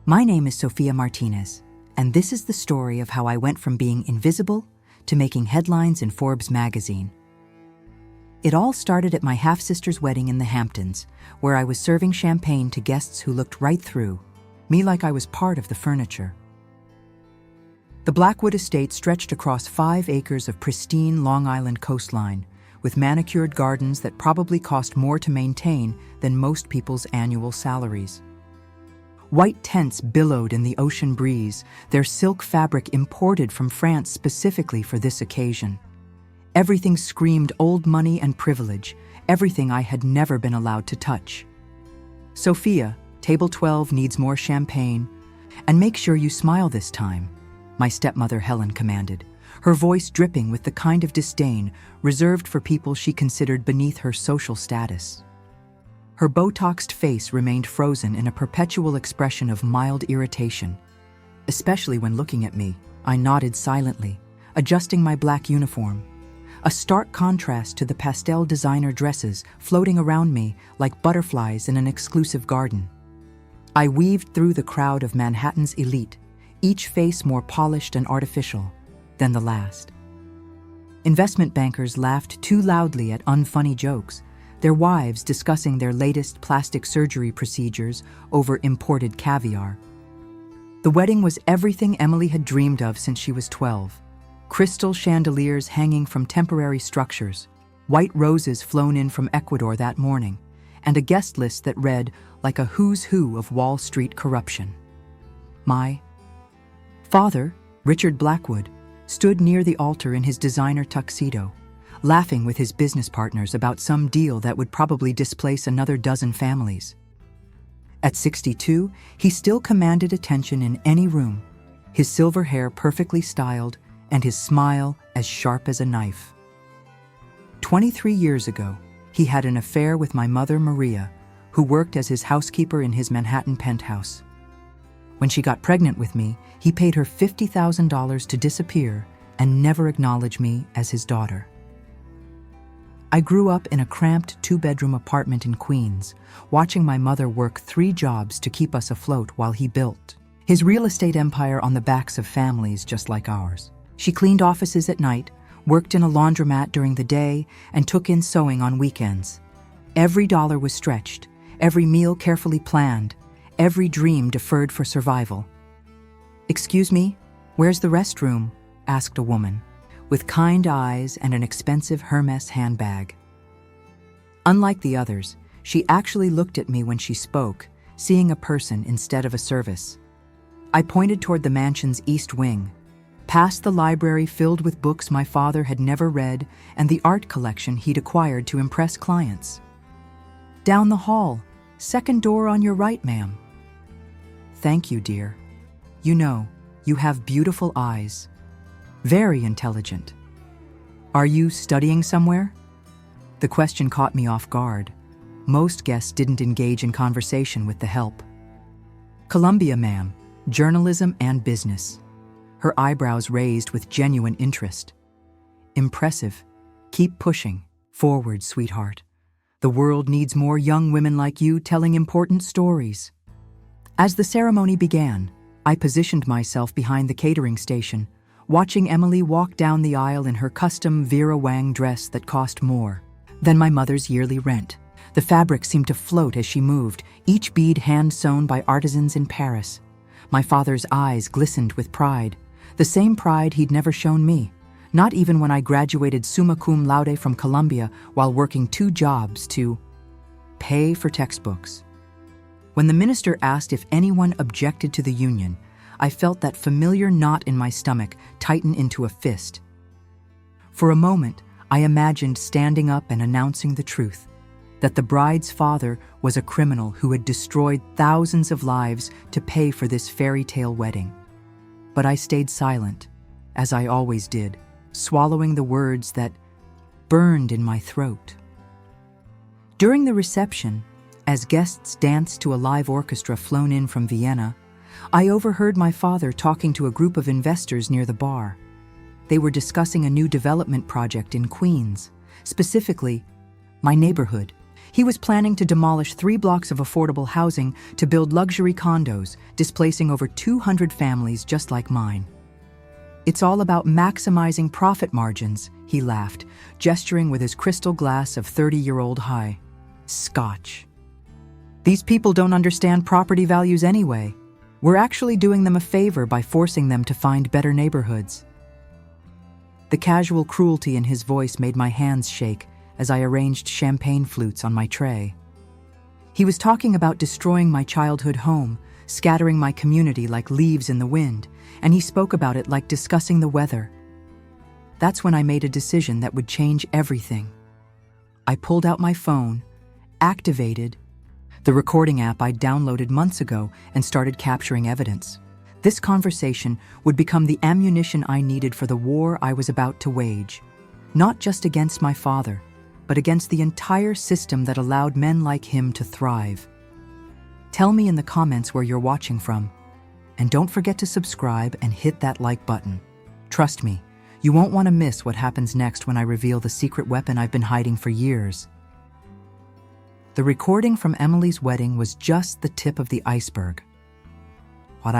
My name is Sofia Martinez, and this is the story of how I went from being invisible to making headlines in Forbes magazine. It all started at my half-sister's wedding in the Hamptons, where I was serving champagne to guests who looked right through me like I was part of the furniture. The Blackwood estate stretched across 5 acres of pristine Long Island coastline, with manicured gardens that probably cost more to maintain than most people's annual salaries. White tents billowed in the ocean breeze, their silk fabric imported from France specifically for this occasion. Everything screamed old money and privilege, everything I had never been allowed to touch. "Sophia, table 12 needs more champagne, and make sure you smile this time," my stepmother Helen commanded, her voice dripping with the kind of disdain reserved for people she considered beneath her social status. Her Botoxed face remained frozen in a perpetual expression of mild irritation. Especially when looking at me, I nodded silently, adjusting my black uniform, a stark contrast to the pastel designer dresses floating around me like butterflies in an exclusive garden. I weaved through the crowd of Manhattan's elite, each face more polished and artificial than the last. Investment bankers laughed too loudly at unfunny jokes, their wives discussing their latest plastic surgery procedures over imported caviar. The wedding was everything Emily had dreamed of since she was 12. Crystal chandeliers hanging from temporary structures, white roses flown in from Ecuador that morning, and a guest list that read like a who's who of Wall Street corruption. My father, Richard Blackwood, stood near the altar in his designer tuxedo, laughing with his business partners about some deal that would probably displace another dozen families. At 62, he still commanded attention in any room, his silver hair perfectly styled and his smile as sharp as a knife. 23 years ago, he had an affair with my mother Maria, who worked as his housekeeper in his Manhattan penthouse. When she got pregnant with me, he paid her $50,000 to disappear and never acknowledge me as his daughter. I grew up in a cramped 2-bedroom apartment in Queens, watching my mother work 3 jobs to keep us afloat while he built his real estate empire on the backs of families just like ours. She cleaned offices at night, worked in a laundromat during the day, and took in sewing on weekends. Every dollar was stretched, every meal carefully planned, every dream deferred for survival. "Excuse me, where's the restroom?" asked a woman, with kind eyes and an expensive Hermes handbag. Unlike the others, she actually looked at me when she spoke, seeing a person instead of a service. I pointed toward the mansion's east wing, past the library filled with books my father had never read and the art collection he'd acquired to impress clients. "Down the hall, second door on your right, ma'am." "Thank you, dear. You know, you have beautiful eyes. Very intelligent. Are you studying somewhere?" The question caught me off guard. Most guests didn't engage in conversation with the help. "Columbia, ma'am. Journalism and business." Her eyebrows raised with genuine interest. "Impressive. Keep pushing. Forward, sweetheart. The world needs more young women like you telling important stories." As the ceremony began, I positioned myself behind the catering station, watching Emily walk down the aisle in her custom Vera Wang dress that cost more than my mother's yearly rent. The fabric seemed to float as she moved, each bead hand-sewn by artisans in Paris. My father's eyes glistened with pride, the same pride he'd never shown me, not even when I graduated summa cum laude from Columbia while working 2 jobs to pay for textbooks. When the minister asked if anyone objected to the union, I felt that familiar knot in my stomach tighten into a fist. For a moment, I imagined standing up and announcing the truth, that the bride's father was a criminal who had destroyed thousands of lives to pay for this fairy tale wedding. But I stayed silent, as I always did, swallowing the words that burned in my throat. During the reception, as guests danced to a live orchestra flown in from Vienna, I overheard my father talking to a group of investors near the bar. They were discussing a new development project in Queens, specifically my neighborhood. He was planning to demolish 3 blocks of affordable housing to build luxury condos, displacing over 200 families just like mine. "It's all about maximizing profit margins," he laughed, gesturing with his crystal glass of 30-year-old high Scotch. "These people don't understand property values anyway. We're actually doing them a favor by forcing them to find better neighborhoods." The casual cruelty in his voice made my hands shake as I arranged champagne flutes on my tray. He was talking about destroying my childhood home, scattering my community like leaves in the wind, and he spoke about it like discussing the weather. That's when I made a decision that would change everything. I pulled out my phone, activated the recording app I'd downloaded months ago, and started capturing evidence. This conversation would become the ammunition I needed for the war I was about to wage, not just against my father, but against the entire system that allowed men like him to thrive. Tell me in the comments where you're watching from, and don't forget to subscribe and hit that like button. Trust me, you won't want to miss what happens next when I reveal the secret weapon I've been hiding for years. The recording from Emily's wedding was just the tip of the iceberg. What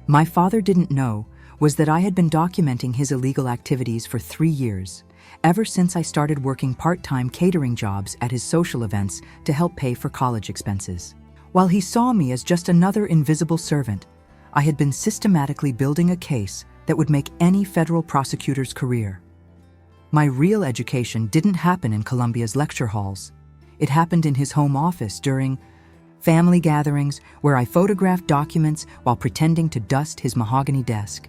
my father didn't know was that I had been documenting his illegal activities for 3 years, ever since I started working part-time catering jobs at his social events to help pay for college expenses. While he saw me as just another invisible servant, I had been systematically building a case that would make any federal prosecutor's career. My real education didn't happen in Columbia's lecture halls. It happened in his home office during family gatherings where I photographed documents while pretending to dust his mahogany desk.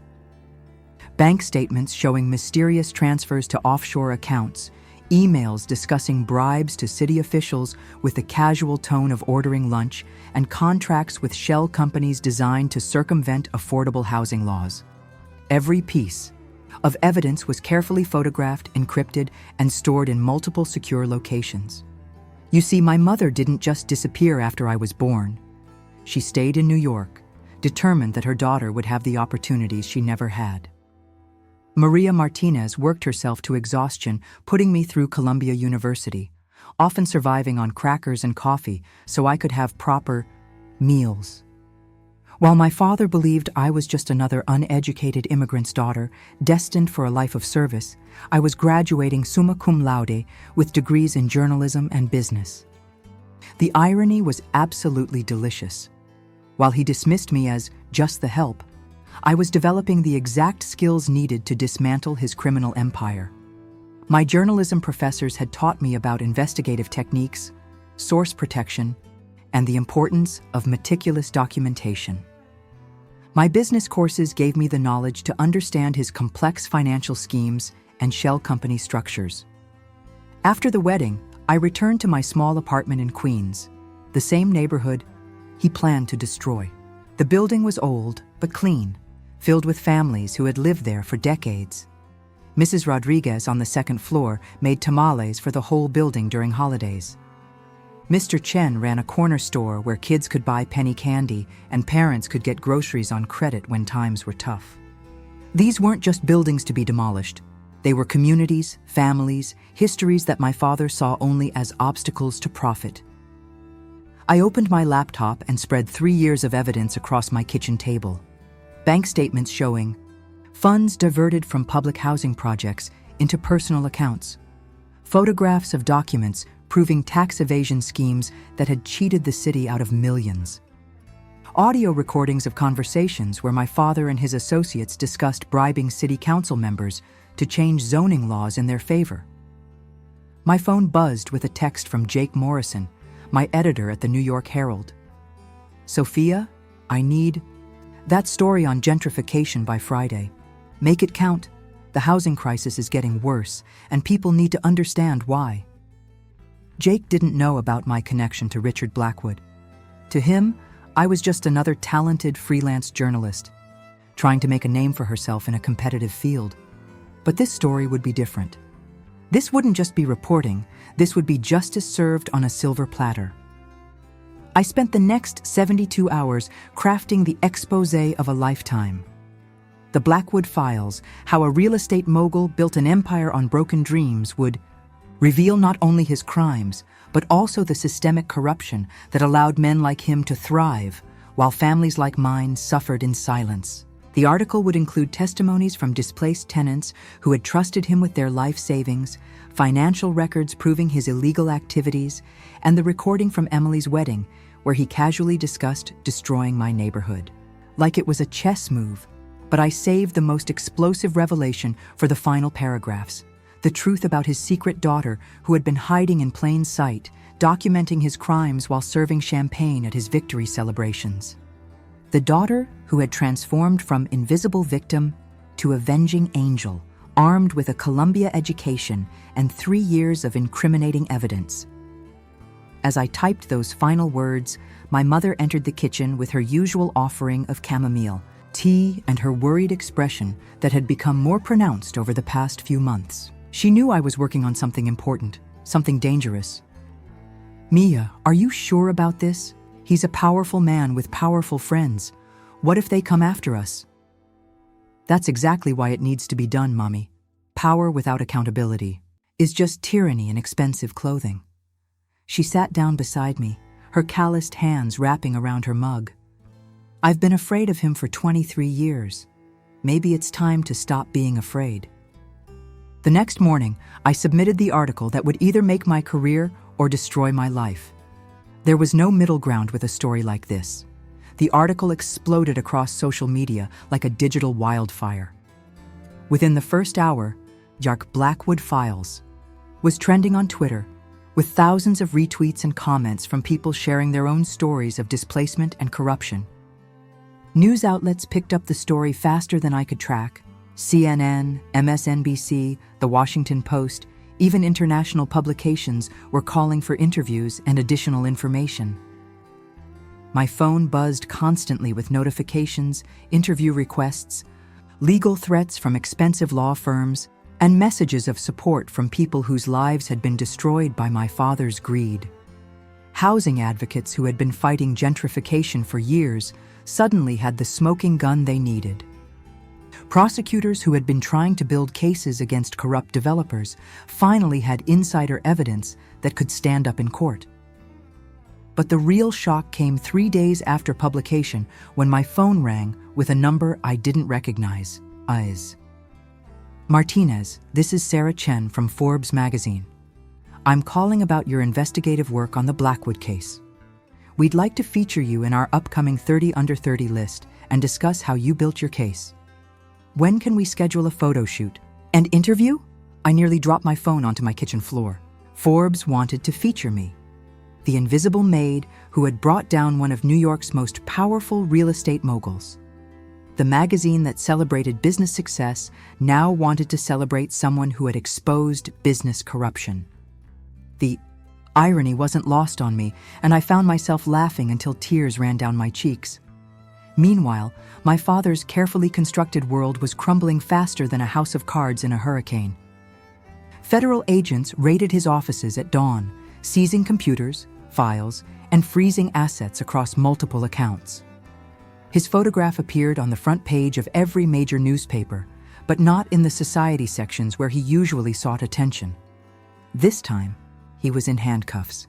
Bank statements showing mysterious transfers to offshore accounts, emails discussing bribes to city officials with the casual tone of ordering lunch, and contracts with shell companies designed to circumvent affordable housing laws. Every piece of evidence was carefully photographed, encrypted, and stored in multiple secure locations. You see, my mother didn't just disappear after I was born. She stayed in New York, determined that her daughter would have the opportunities she never had. Maria Martinez worked herself to exhaustion, putting me through Columbia University, often surviving on crackers and coffee so I could have proper meals. While my father believed I was just another uneducated immigrant's daughter, destined for a life of service, I was graduating summa cum laude with degrees in journalism and business. The irony was absolutely delicious. While he dismissed me as just the help, I was developing the exact skills needed to dismantle his criminal empire. My journalism professors had taught me about investigative techniques, source protection, and the importance of meticulous documentation. My business courses gave me the knowledge to understand his complex financial schemes and shell company structures. After the wedding, I returned to my small apartment in Queens, the same neighborhood he planned to destroy. The building was old but clean, filled with families who had lived there for decades. Mrs. Rodriguez on the second floor made tamales for the whole building during holidays. Mr. Chen ran a corner store where kids could buy penny candy and parents could get groceries on credit when times were tough. These weren't just buildings to be demolished. They were communities, families, histories that my father saw only as obstacles to profit. I opened my laptop and spread 3 years of evidence across my kitchen table. Bank statements showing funds diverted from public housing projects into personal accounts. Photographs of documents proving tax evasion schemes that had cheated the city out of millions. Audio recordings of conversations where my father and his associates discussed bribing city council members to change zoning laws in their favor. My phone buzzed with a text from Jake Morrison, my editor at the New York Herald. "Sophia, I need that story on gentrification by Friday. Make it count. The housing crisis is getting worse, and people need to understand why." Jake didn't know about my connection to Richard Blackwood. To him, I was just another talented freelance journalist, trying to make a name for herself in a competitive field. But this story would be different. This wouldn't just be reporting, this would be justice served on a silver platter. I spent the next 72 hours crafting the exposé of a lifetime. The Blackwood Files, how a real estate mogul built an empire on broken dreams, would reveal not only his crimes, but also the systemic corruption that allowed men like him to thrive, while families like mine suffered in silence. The article would include testimonies from displaced tenants who had trusted him with their life savings, financial records proving his illegal activities, and the recording from Emily's wedding, where he casually discussed destroying my neighborhood. Like it was a chess move, but I saved the most explosive revelation for the final paragraphs. The truth about his secret daughter who had been hiding in plain sight, documenting his crimes while serving champagne at his victory celebrations. The daughter who had transformed from invisible victim to avenging angel, armed with a Columbia education and 3 years of incriminating evidence. As I typed those final words, my mother entered the kitchen with her usual offering of chamomile tea and her worried expression that had become more pronounced over the past few months. She knew I was working on something important, something dangerous. "Mia, are you sure about this? He's a powerful man with powerful friends. What if they come after us?" "That's exactly why it needs to be done, Mommy. Power without accountability is just tyranny in expensive clothing." She sat down beside me, her calloused hands wrapping around her mug. "I've been afraid of him for 23 years. Maybe it's time to stop being afraid." The next morning, I submitted the article that would either make my career or destroy my life. There was no middle ground with a story like this. The article exploded across social media like a digital wildfire. Within the first hour, Jark Blackwood Files was trending on Twitter, with thousands of retweets and comments from people sharing their own stories of displacement and corruption. News outlets picked up the story faster than I could track. CNN, MSNBC, The Washington Post, even international publications were calling for interviews and additional information. My phone buzzed constantly with notifications, interview requests, legal threats from expensive law firms, and messages of support from people whose lives had been destroyed by my father's greed. Housing advocates who had been fighting gentrification for years suddenly had the smoking gun they needed. Prosecutors who had been trying to build cases against corrupt developers finally had insider evidence that could stand up in court. But the real shock came 3 days after publication when my phone rang with a number I didn't recognize. "Martinez, this is Sarah Chen from Forbes magazine. I'm calling about your investigative work on the Blackwood case. We'd like to feature you in our upcoming 30 Under 30 list and discuss how you built your case. When can we schedule a photo shoot? And interview?" I nearly dropped my phone onto my kitchen floor. Forbes wanted to feature me, the invisible maid who had brought down one of New York's most powerful real estate moguls. The magazine that celebrated business success now wanted to celebrate someone who had exposed business corruption. The irony wasn't lost on me, and I found myself laughing until tears ran down my cheeks. Meanwhile, my father's carefully constructed world was crumbling faster than a house of cards in a hurricane. Federal agents raided his offices at dawn, seizing computers, files, and freezing assets across multiple accounts. His photograph appeared on the front page of every major newspaper, but not in the society sections where he usually sought attention. This time, he was in handcuffs.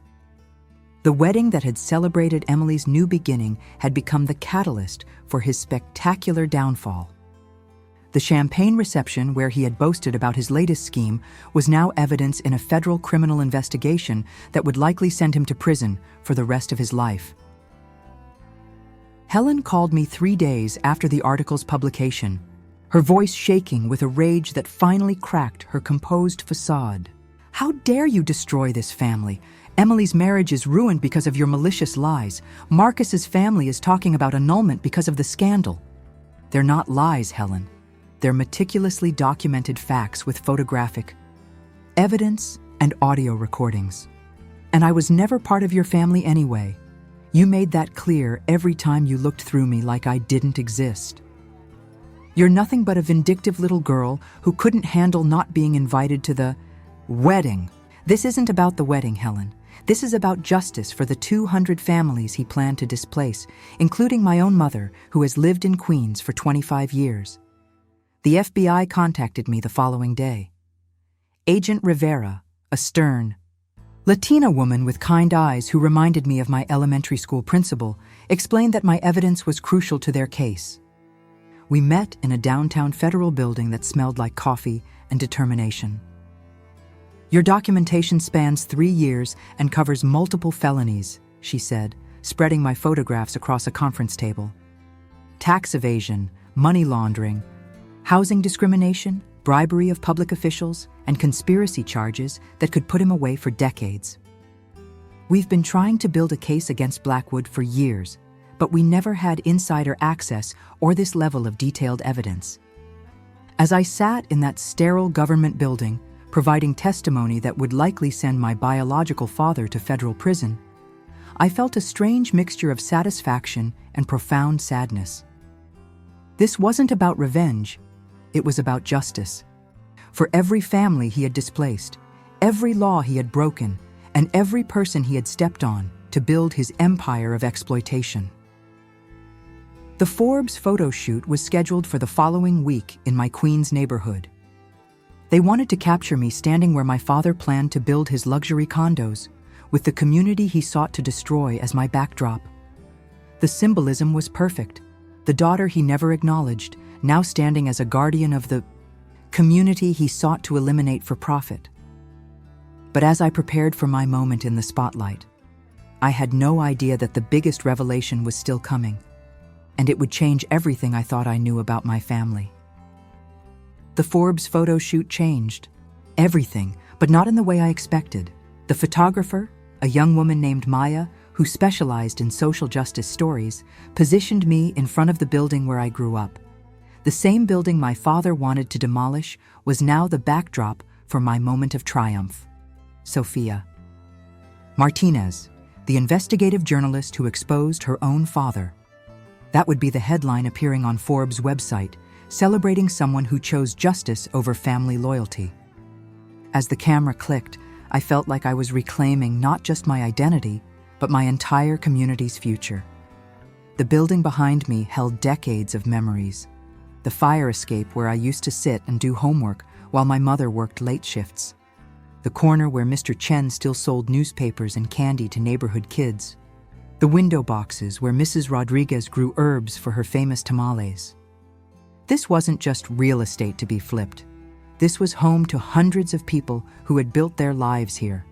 The wedding that had celebrated Emily's new beginning had become the catalyst for his spectacular downfall. The champagne reception where he had boasted about his latest scheme was now evidence in a federal criminal investigation that would likely send him to prison for the rest of his life. Helen called me 3 days after the article's publication, her voice shaking with a rage that finally cracked her composed facade. "How dare you destroy this family? Emily's marriage is ruined because of your malicious lies. Marcus's family is talking about annulment because of the scandal." "They're not lies, Helen. They're meticulously documented facts with photographic evidence and audio recordings. And I was never part of your family anyway. You made that clear every time you looked through me like I didn't exist. You're nothing but a vindictive little girl who couldn't handle not being invited to the wedding." "This isn't about the wedding, Helen. This is about justice for the 200 families he planned to displace, including my own mother, who has lived in Queens for 25 years. The FBI contacted me the following day. Agent Rivera, a stern, Latina woman with kind eyes who reminded me of my elementary school principal explained that my evidence was crucial to their case. We met in a downtown federal building that smelled like coffee and determination. "Your documentation spans 3 years and covers multiple felonies," she said, spreading my photographs across a conference table. "Tax evasion, money laundering, housing discrimination, bribery of public officials, and conspiracy charges that could put him away for decades. We've been trying to build a case against Blackwood for years, but we never had insider access or this level of detailed evidence." As I sat in that sterile government building, providing testimony that would likely send my biological father to federal prison, I felt a strange mixture of satisfaction and profound sadness. This wasn't about revenge, it was about justice. For every family he had displaced, every law he had broken, and every person he had stepped on to build his empire of exploitation. The Forbes photo shoot was scheduled for the following week in my Queens neighborhood. They wanted to capture me standing where my father planned to build his luxury condos, with the community he sought to destroy as my backdrop. The symbolism was perfect. The daughter he never acknowledged, now standing as a guardian of the community he sought to eliminate for profit. But as I prepared for my moment in the spotlight, I had no idea that the biggest revelation was still coming, and it would change everything I thought I knew about my family. The Forbes photo shoot changed everything, but not in the way I expected. The photographer, a young woman named Maya, who specialized in social justice stories, positioned me in front of the building where I grew up. The same building my father wanted to demolish was now the backdrop for my moment of triumph. Sophia Martinez, the investigative journalist who exposed her own father. That would be the headline appearing on Forbes' website, celebrating someone who chose justice over family loyalty. As the camera clicked, I felt like I was reclaiming not just my identity, but my entire community's future. The building behind me held decades of memories. The fire escape where I used to sit and do homework while my mother worked late shifts. The corner where Mr. Chen still sold newspapers and candy to neighborhood kids. The window boxes where Mrs. Rodriguez grew herbs for her famous tamales. This wasn't just real estate to be flipped. This was home to hundreds of people who had built their lives here.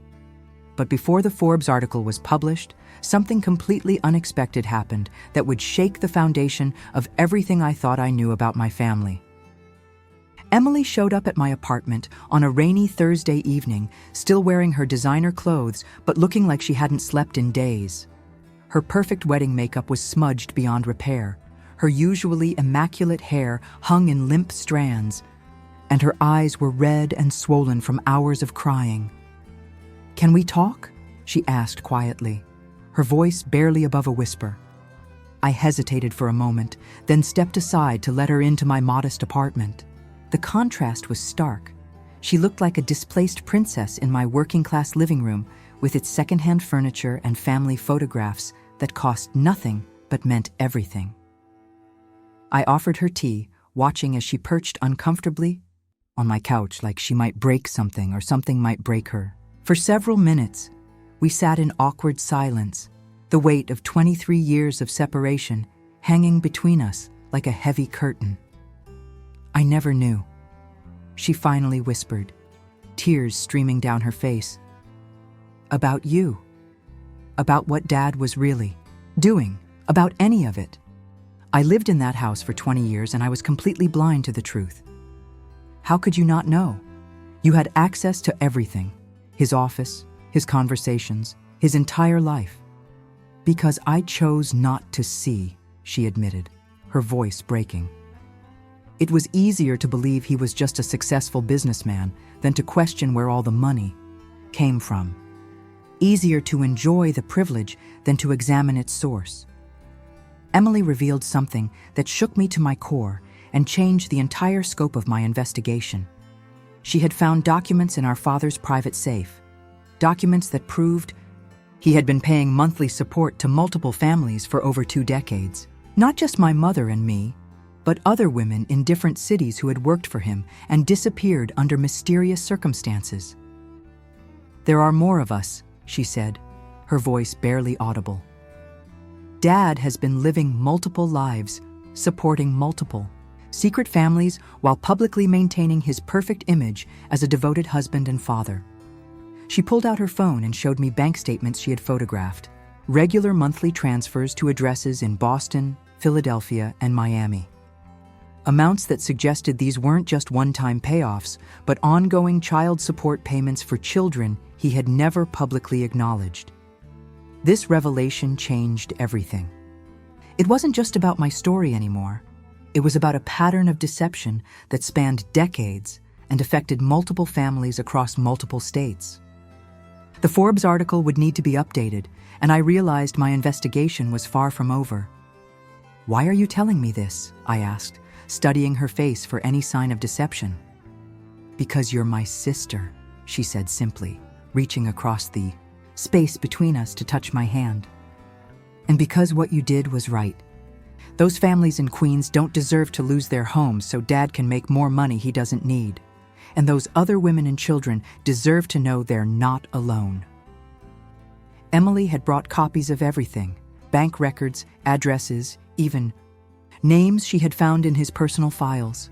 But before the Forbes article was published, something completely unexpected happened that would shake the foundation of everything I thought I knew about my family. Emily showed up at my apartment on a rainy Thursday evening, still wearing her designer clothes, but looking like she hadn't slept in days. Her perfect wedding makeup was smudged beyond repair. Her usually immaculate hair hung in limp strands, and her eyes were red and swollen from hours of crying. "Can we talk?" she asked quietly, her voice barely above a whisper. I hesitated for a moment, then stepped aside to let her into my modest apartment. The contrast was stark. She looked like a displaced princess in my working-class living room, with its secondhand furniture and family photographs that cost nothing but meant everything. I offered her tea, watching as she perched uncomfortably on my couch like she might break something or something might break her. For several minutes, we sat in awkward silence, the weight of 23 years of separation hanging between us like a heavy curtain. "I never knew," she finally whispered, tears streaming down her face. "About you. About what Dad was really doing. About any of it. I lived in that house for 20 years and I was completely blind to the truth. How could you not know? You had access to everything. His office, his conversations, his entire life. Because I chose not to see," she admitted, her voice breaking. It was easier to believe he was just a successful businessman than to question where all the money came from. Easier to enjoy the privilege than to examine its source. Emily revealed something that shook me to my core and changed the entire scope of my investigation. She had found documents in our father's private safe, documents that proved he had been paying monthly support to multiple families for over 2 decades. Not just my mother and me, but other women in different cities who had worked for him and disappeared under mysterious circumstances. "There are more of us," she said, her voice barely audible. "Dad has been living multiple lives, supporting multiple secret families while publicly maintaining his perfect image as a devoted husband and father." She pulled out her phone and showed me bank statements she had photographed, regular monthly transfers to addresses in Boston, Philadelphia, and Miami. Amounts that suggested these weren't just one-time payoffs, but ongoing child support payments for children he had never publicly acknowledged. This revelation changed everything. It wasn't just about my story anymore. It was about a pattern of deception that spanned decades and affected multiple families across multiple states. The Forbes article would need to be updated, and I realized my investigation was far from over. "Why are you telling me this?" I asked, studying her face for any sign of deception. "Because you're my sister," she said simply, reaching across the space between us to touch my hand. "And because what you did was right. Those families in Queens don't deserve to lose their homes so Dad can make more money he doesn't need. And those other women and children deserve to know they're not alone." Emily had brought copies of everything: bank records, addresses, even names she had found in his personal files.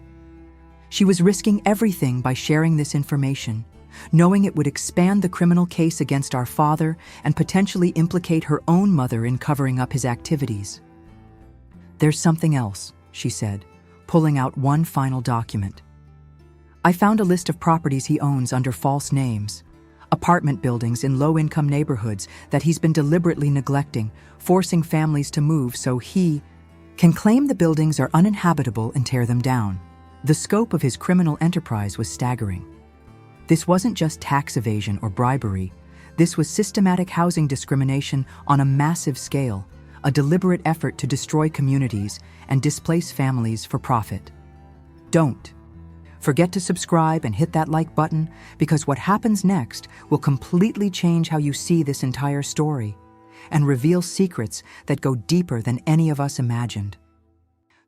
She was risking everything by sharing this information, knowing it would expand the criminal case against our father and potentially implicate her own mother in covering up his activities. "There's something else," she said, pulling out one final document. "I found a list of properties he owns under false names, apartment buildings in low-income neighborhoods that he's been deliberately neglecting, forcing families to move so he can claim the buildings are uninhabitable and tear them down." The scope of his criminal enterprise was staggering. This wasn't just tax evasion or bribery. This was systematic housing discrimination on a massive scale, a deliberate effort to destroy communities and displace families for profit. Don't forget to subscribe and hit that like button, because what happens next will completely change how you see this entire story and reveal secrets that go deeper than any of us imagined.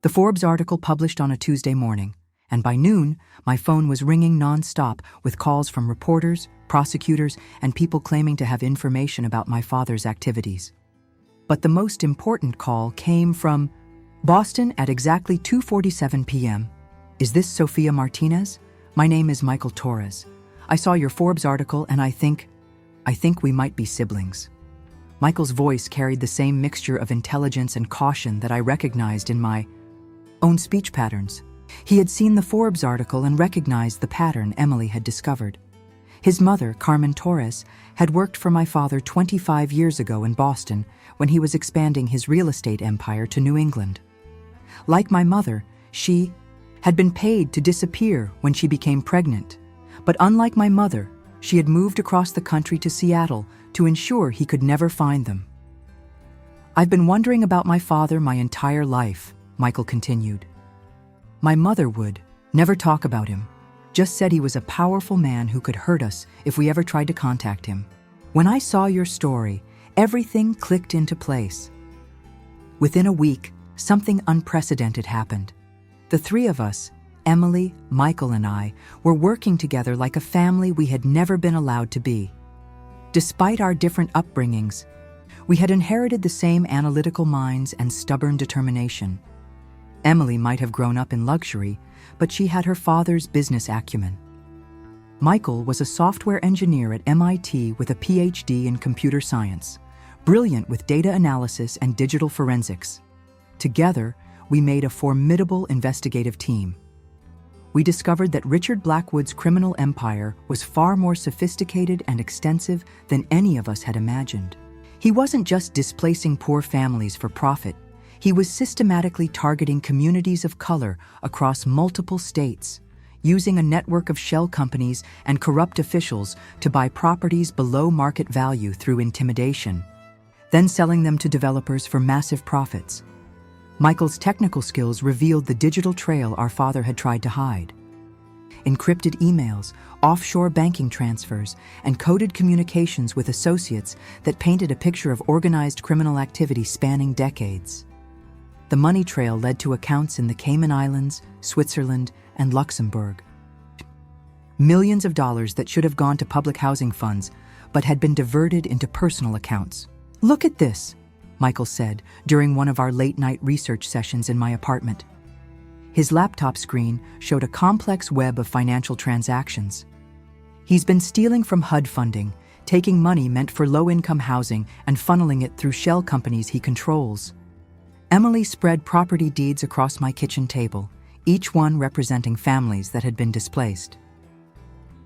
The Forbes article published on a Tuesday morning, and by noon, my phone was ringing non-stop with calls from reporters, prosecutors, and people claiming to have information about my father's activities. But the most important call came from Boston at exactly 2:47 p.m. "Is this Sophia Martinez? My name is Michael Torres. I saw your Forbes article and I think we might be siblings." Michael's voice carried the same mixture of intelligence and caution that I recognized in my own speech patterns. He had seen the Forbes article and recognized the pattern Emily had discovered. His mother, Carmen Torres, had worked for my father 25 years ago in Boston when he was expanding his real estate empire to New England. Like my mother, she had been paid to disappear when she became pregnant. But unlike my mother, she had moved across the country to Seattle to ensure he could never find them. "I've been wondering about my father my entire life," Michael continued. "My mother would never talk about him, just said he was a powerful man who could hurt us if we ever tried to contact him. When I saw your story, everything clicked into place. Within a week, something unprecedented happened. The three of us, Emily, Michael, and I, were working together like a family we had never been allowed to be. Despite our different upbringings, we had inherited the same analytical minds and stubborn determination. Emily might have grown up in luxury, but she had her father's business acumen. Michael was a software engineer at MIT with a PhD in computer science, brilliant with data analysis and digital forensics. Together, we made a formidable investigative team. We discovered that Richard Blackwood's criminal empire was far more sophisticated and extensive than any of us had imagined. He wasn't just displacing poor families for profit. He was systematically targeting communities of color across multiple states, using a network of shell companies and corrupt officials to buy properties below market value through intimidation, then selling them to developers for massive profits. Michael's technical skills revealed the digital trail our father had tried to hide. Encrypted emails, offshore banking transfers, and coded communications with associates that painted a picture of organized criminal activity spanning decades. The money trail led to accounts in the Cayman Islands, Switzerland, and Luxembourg. Millions of dollars that should have gone to public housing funds but had been diverted into personal accounts. "Look at this," Michael said during one of our late-night research sessions in my apartment. His laptop screen showed a complex web of financial transactions. "He's been stealing from HUD funding, taking money meant for low-income housing and funneling it through shell companies he controls." Emily spread property deeds across my kitchen table, each one representing families that had been displaced.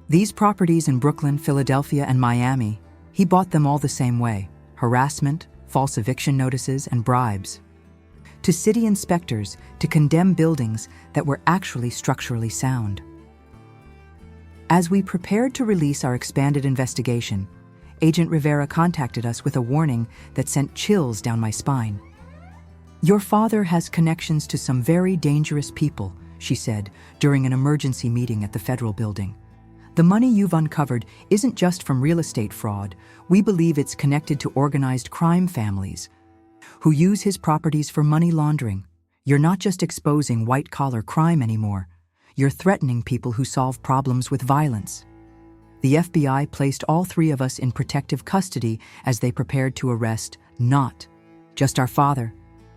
These properties in Brooklyn, Philadelphia, and Miami, he bought them all the same way: harassment, false eviction notices, and bribes. To city inspectors to condemn buildings that were actually structurally sound. As we prepared to release our expanded investigation, Agent Rivera contacted us with a warning that sent chills down my spine. "Your father has connections to some very dangerous people," she said during an emergency meeting at the federal building. "The money you've uncovered isn't just from real estate fraud. We believe it's connected to organized crime families who use his properties for money laundering. You're not just exposing white-collar crime anymore. You're threatening people who solve problems with violence." The FBI placed all three of us in protective custody as they prepared to arrest not just our father,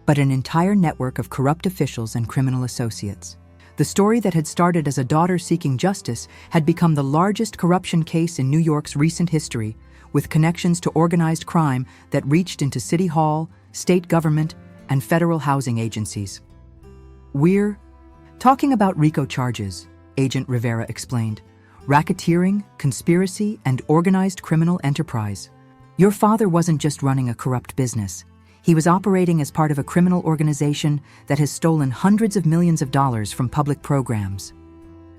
but an entire network of corrupt officials and criminal associates. The story that had started as a daughter seeking justice had become the largest corruption case in New York's recent history, with connections to organized crime that reached into City Hall, state government, and federal housing agencies. "We're talking about RICO charges," Agent Rivera explained. "Racketeering, conspiracy, and organized criminal enterprise. Your father wasn't just running a corrupt business. He was operating as part of a criminal organization that has stolen hundreds of millions of dollars from public programs."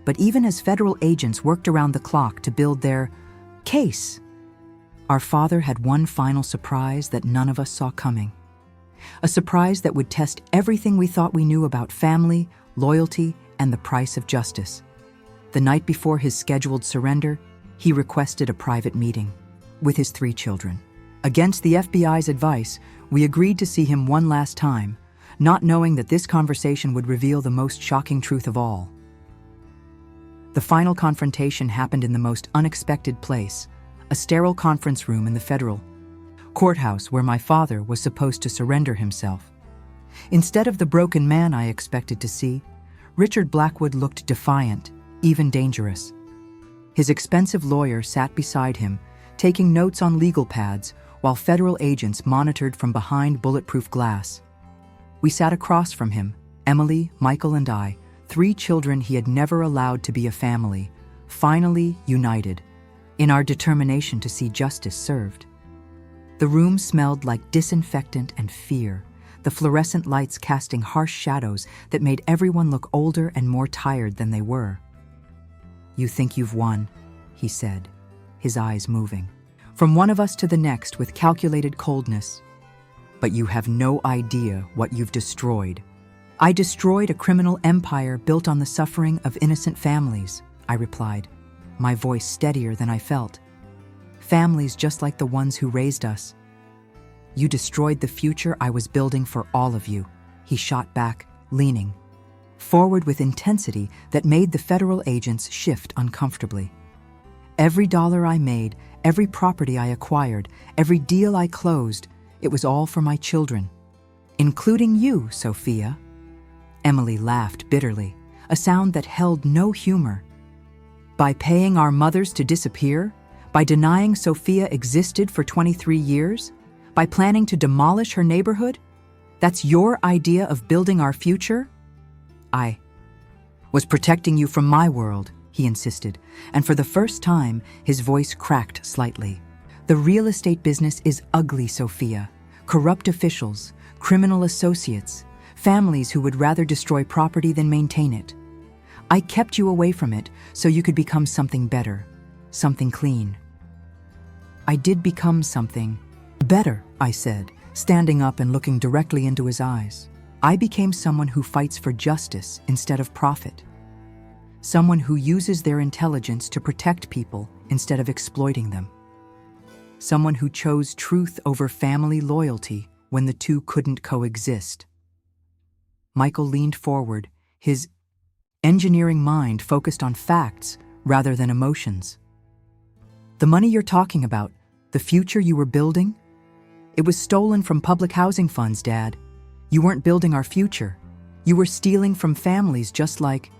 But even as federal agents worked around the clock to build their case, our father had one final surprise that none of us saw coming. A surprise that would test everything we thought we knew about family, loyalty, and the price of justice. The night before his scheduled surrender, he requested a private meeting with his 3 children. Against the FBI's advice, we agreed to see him one last time, not knowing that this conversation would reveal the most shocking truth of all. The final confrontation happened in the most unexpected place, a sterile conference room in the federal courthouse where my father was supposed to surrender himself. Instead of the broken man I expected to see, Richard Blackwood looked defiant, even dangerous. His expensive lawyer sat beside him, taking notes on legal pads, while federal agents monitored from behind bulletproof glass. We sat across from him, Emily, Michael, and I, 3 children he had never allowed to be a family, finally united in our determination to see justice served. The room smelled like disinfectant and fear, the fluorescent lights casting harsh shadows that made everyone look older and more tired than they were. "You think you've won," he said, his eyes moving from one of us to the next with calculated coldness. "But you have no idea what you've destroyed." "I destroyed a criminal empire built on the suffering of innocent families," I replied, my voice steadier than I felt. "Families just like the ones who raised us." "You destroyed the future I was building for all of you," he shot back, leaning forward with intensity that made the federal agents shift uncomfortably. "Every dollar I made, every property I acquired, every deal I closed, it was all for my children. Including you, Sophia." Emily laughed bitterly, a sound that held no humor. "By paying our mothers to disappear? By denying Sophia existed for 23 years? By planning to demolish her neighborhood? That's your idea of building our future?" "I was protecting you from my world," he insisted, and for the first time, his voice cracked slightly. "The real estate business is ugly, Sophia. Corrupt officials, criminal associates, families who would rather destroy property than maintain it. I kept you away from it so you could become something better, something clean." "I did become something better," I said, standing up and looking directly into his eyes. "I became someone who fights for justice instead of profit. Someone who uses their intelligence to protect people instead of exploiting them. Someone who chose truth over family loyalty when the two couldn't coexist." Michael leaned forward, his engineering mind focused on facts rather than emotions. The money you're talking about, the future you were building? It was stolen from public housing funds, Dad. You weren't building our future. You were stealing from families just like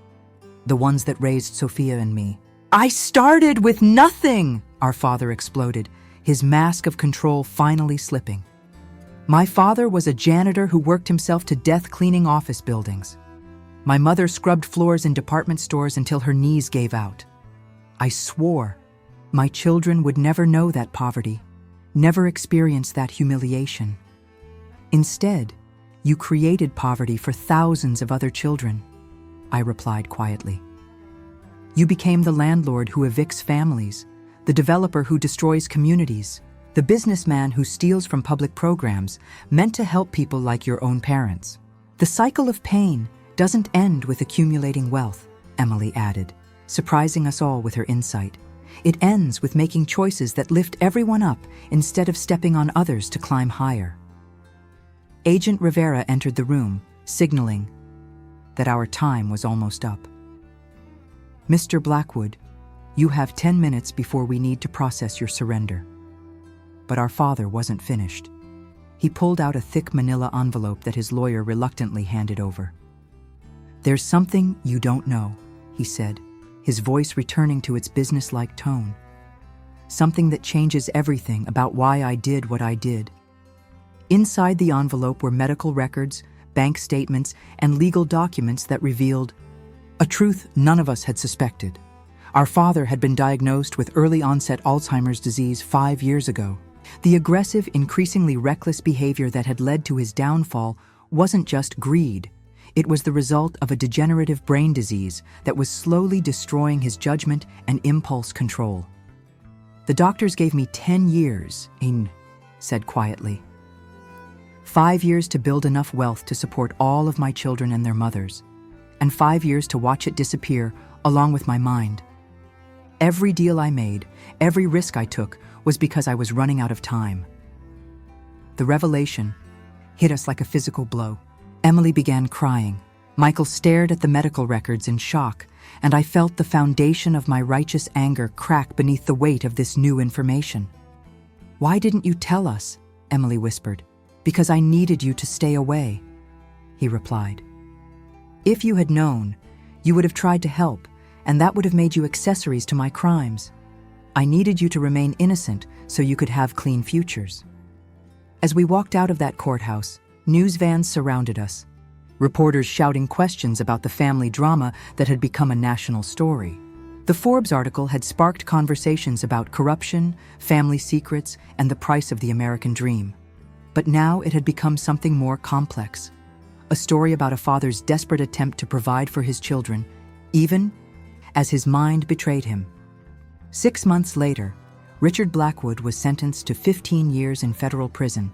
the ones that raised Sophia and me. I started with nothing, our father exploded, his mask of control finally slipping. My father was a janitor who worked himself to death cleaning office buildings. My mother scrubbed floors in department stores until her knees gave out. I swore my children would never know that poverty, never experience that humiliation. Instead, you created poverty for thousands of other children, I replied quietly. You became the landlord who evicts families, the developer who destroys communities, the businessman who steals from public programs meant to help people like your own parents. The cycle of pain doesn't end with accumulating wealth, Emily added, surprising us all with her insight. It ends with making choices that lift everyone up instead of stepping on others to climb higher. Agent Rivera entered the room, signaling that our time was almost up. Mr. Blackwood, you have 10 minutes before we need to process your surrender. But our father wasn't finished. He pulled out a thick manila envelope that his lawyer reluctantly handed over. There's something you don't know, he said, his voice returning to its businesslike tone. Something that changes everything about why I did what I did. Inside the envelope were medical records, bank statements, and legal documents that revealed a truth none of us had suspected. Our father had been diagnosed with early-onset Alzheimer's disease 5 years ago. The aggressive, increasingly reckless behavior that had led to his downfall wasn't just greed. It was the result of a degenerative brain disease that was slowly destroying his judgment and impulse control. The doctors gave me 10 years, Ain said quietly. 5 years to build enough wealth to support all of my children and their mothers, and 5 years to watch it disappear along with my mind. Every deal I made, every risk I took, was because I was running out of time. The revelation hit us like a physical blow. Emily began crying. Michael stared at the medical records in shock, and I felt the foundation of my righteous anger crack beneath the weight of this new information. Why didn't you tell us? Emily whispered. Because I needed you to stay away, he replied. If you had known, you would have tried to help, and that would have made you accessories to my crimes. I needed you to remain innocent so you could have clean futures. As we walked out of that courthouse, news vans surrounded us, reporters shouting questions about the family drama that had become a national story. The Forbes article had sparked conversations about corruption, family secrets, and the price of the American dream. But now it had become something more complex. A story about a father's desperate attempt to provide for his children, even as his mind betrayed him. 6 months later, Richard Blackwood was sentenced to 15 years in federal prison,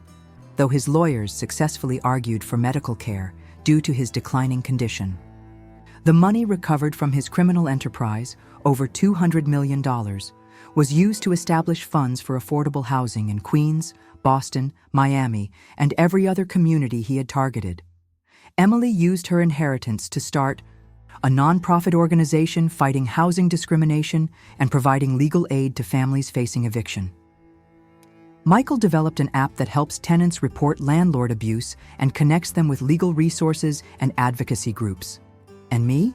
though his lawyers successfully argued for medical care due to his declining condition. The money recovered from his criminal enterprise, over $200 million, was used to establish funds for affordable housing in Queens, Boston, Miami, and every other community he had targeted. Emily used her inheritance to start a nonprofit organization fighting housing discrimination and providing legal aid to families facing eviction. Michael developed an app that helps tenants report landlord abuse and connects them with legal resources and advocacy groups. And me?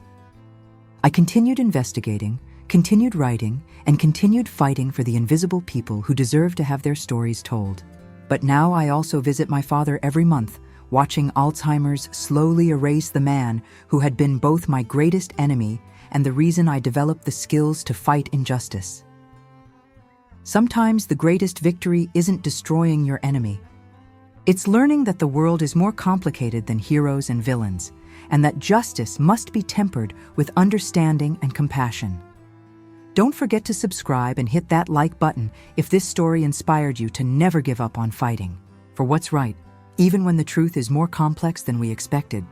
I continued investigating, continued writing, and continued fighting for the invisible people who deserve to have their stories told. But now I also visit my father every month, watching Alzheimer's slowly erase the man who had been both my greatest enemy and the reason I developed the skills to fight injustice. Sometimes the greatest victory isn't destroying your enemy. It's learning that the world is more complicated than heroes and villains, and that justice must be tempered with understanding and compassion. Don't forget to subscribe and hit that like button if this story inspired you to never give up on fighting for what's right, even when the truth is more complex than we expected.